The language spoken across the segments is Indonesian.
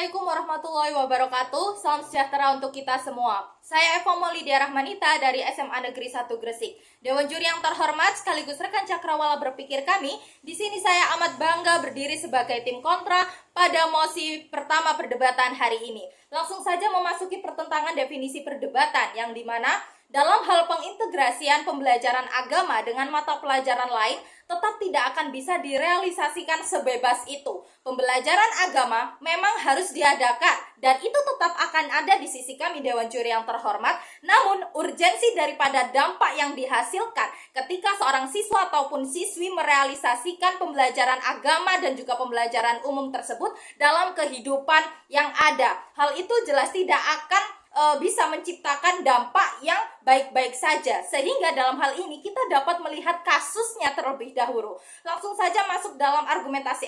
Assalamualaikum warahmatullahi wabarakatuh. Salam sejahtera untuk kita semua. Saya Eva Maulidia Rahmanita dari SMA Negeri 1 Gresik. Dewan juri yang terhormat sekaligus rekan cakrawala berpikir kami, di sini saya amat bangga berdiri sebagai tim kontra pada mosi pertama perdebatan hari ini. Langsung saja memasuki pertentangan definisi perdebatan yang dimana dalam hal pengintegrasian pembelajaran agama dengan mata pelajaran lain tetap tidak akan bisa direalisasikan sebebas itu. Pembelajaran agama memang harus diadakan dan itu tetap akan ada di sisi kami Dewan Juri yang terhormat. Namun urgensi daripada dampak yang dihasilkan ketika seorang siswa ataupun siswi merealisasikan pembelajaran agama dan juga pembelajaran umum tersebut dalam kehidupan yang ada. Hal itu jelas tidak akan bisa menciptakan dampak yang baik-baik saja. Sehingga dalam hal ini kita dapat melihat kasusnya terlebih dahulu. Langsung saja masuk dalam argumentasi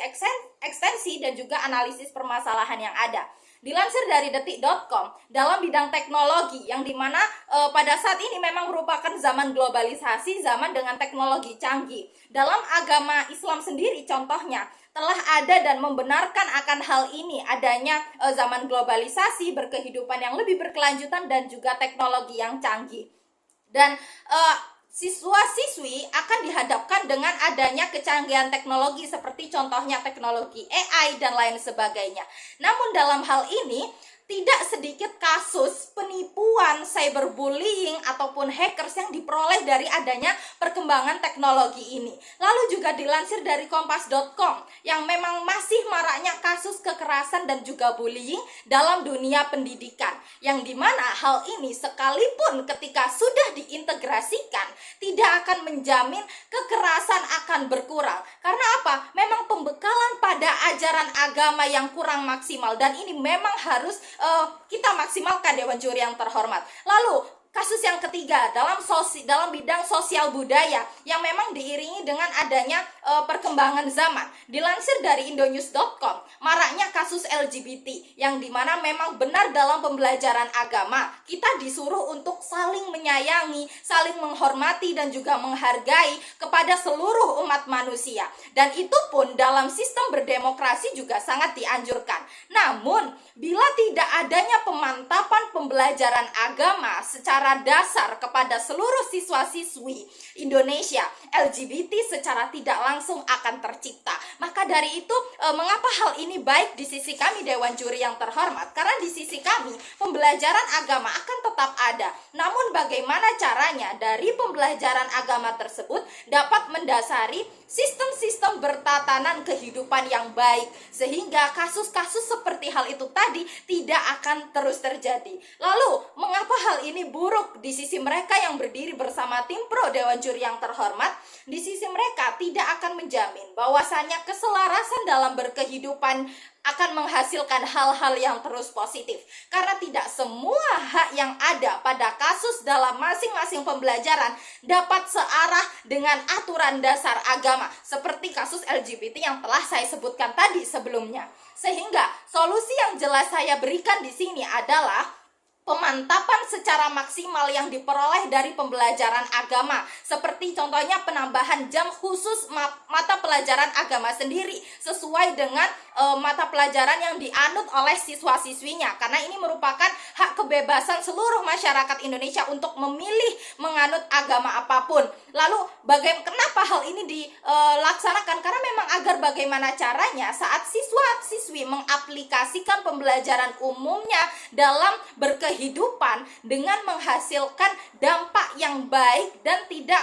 ekstensi dan juga analisis permasalahan yang ada. Dilansir dari detik.com, dalam bidang teknologi yang dimana pada saat ini memang merupakan zaman globalisasi, zaman dengan teknologi canggih. Dalam agama Islam sendiri contohnya, telah ada dan membenarkan akan hal ini adanya zaman globalisasi, berkehidupan yang lebih berkelanjutan dan juga teknologi yang canggih. Dan siswa-siswi akan dihadapkan dengan adanya kecanggihan teknologi seperti contohnya teknologi AI dan lain sebagainya. Namun dalam hal ini tidak sedikit kasus penipuan, cyberbullying ataupun hackers yang diperoleh dari adanya perkembangan teknologi ini. Lalu juga dilansir dari kompas.com yang memang masih maraknya kasus kekerasan dan juga bullying dalam dunia pendidikan. Yang dimana hal ini sekalipun ketika sudah diintegrasikan tidak akan menjamin kekerasan akan berkurang. Karena apa? Memang pembekalan pada ajaran agama yang kurang maksimal dan ini memang harus kita maksimalkan Dewan Juri yang terhormat. Lalu kasus yang ketiga dalam bidang sosial budaya yang memang diiringi dengan adanya perkembangan zaman. Dilansir dari indonews.com, maraknya kasus LGBT yang dimana memang benar dalam pembelajaran agama kita disuruh untuk saling menyayangi, saling menghormati dan juga menghargai kepada seluruh umat manusia. Dan itu pun dalam sistem berdemokrasi juga sangat dianjurkan. Namun bila tidak adanya pemantapan pembelajaran agama secara dasar kepada seluruh siswa-siswi Indonesia, LGBT secara tidak langsung akan tercipta. Maka dari itu, mengapa hal ini baik di sisi kami Dewan Juri yang terhormat? Karena di sisi kami, pembelajaran agama akan tetap ada. Namun bagaimana caranya dari pembelajaran agama tersebut dapat mendasari sistem-sistem bertatanan kehidupan yang baik, sehingga kasus-kasus seperti hal itu tadi tidak akan terus terjadi. Lalu, mengapa hal ini buruk di sisi mereka yang berdiri bersama tim pro Dewan Juri yang terhormat? Di sisi mereka tidak akan menjamin bahwasannya keselarasan dalam berkehidupan akan menghasilkan hal-hal yang terus positif. Karena tidak semua hak yang ada pada kasus dalam masing-masing pembelajaran dapat searah dengan aturan dasar agama, seperti kasus LGBT yang telah saya sebutkan tadi sebelumnya. Sehingga solusi yang jelas saya berikan di sini adalah pemantapan secara maksimal yang diperoleh dari pembelajaran agama, seperti contohnya penambahan jam khusus mata pelajaran agama sendiri sesuai dengan mata pelajaran yang dianut oleh siswa-siswinya, karena ini merupakan hak kebebasan seluruh masyarakat Indonesia untuk memilih menganut agama apapun. Lalu kenapa hal ini dilaksanakan? Karena memang agar bagaimana caranya saat siswa-siswi mengaplikasikan pembelajaran umumnya dalam berkehidupan dengan menghasilkan dampak yang baik dan tidak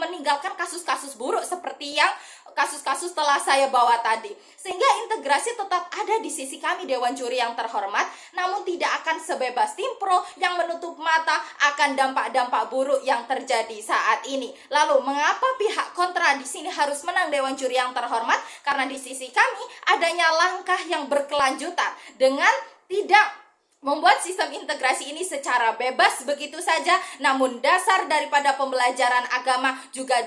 meninggalkan kasus-kasus buruk seperti yang kasus-kasus telah saya bawa tadi. Sehingga integrasi tetap ada di sisi kami Dewan Juri yang terhormat, namun tidak akan sebebas tim pro yang menutup mata akan dampak-dampak buruk yang terjadi saat ini. Lalu mengapa pihak kontra di sini harus menang Dewan Juri yang terhormat? Karena di sisi kami adanya langkah yang berkelanjutan dengan tidak membuat sistem integrasi ini secara bebas begitu saja, namun dasar daripada pembelajaran agama juga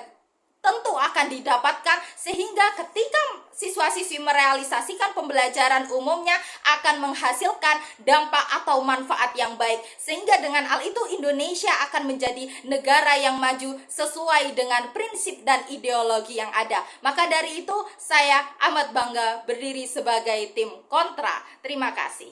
tentu akan didapatkan, sehingga ketika siswa-siswi merealisasikan pembelajaran umumnya akan menghasilkan dampak atau manfaat yang baik, sehingga dengan hal itu Indonesia akan menjadi negara yang maju sesuai dengan prinsip dan ideologi yang ada. Maka dari itu saya amat bangga berdiri sebagai tim kontra. Terima kasih.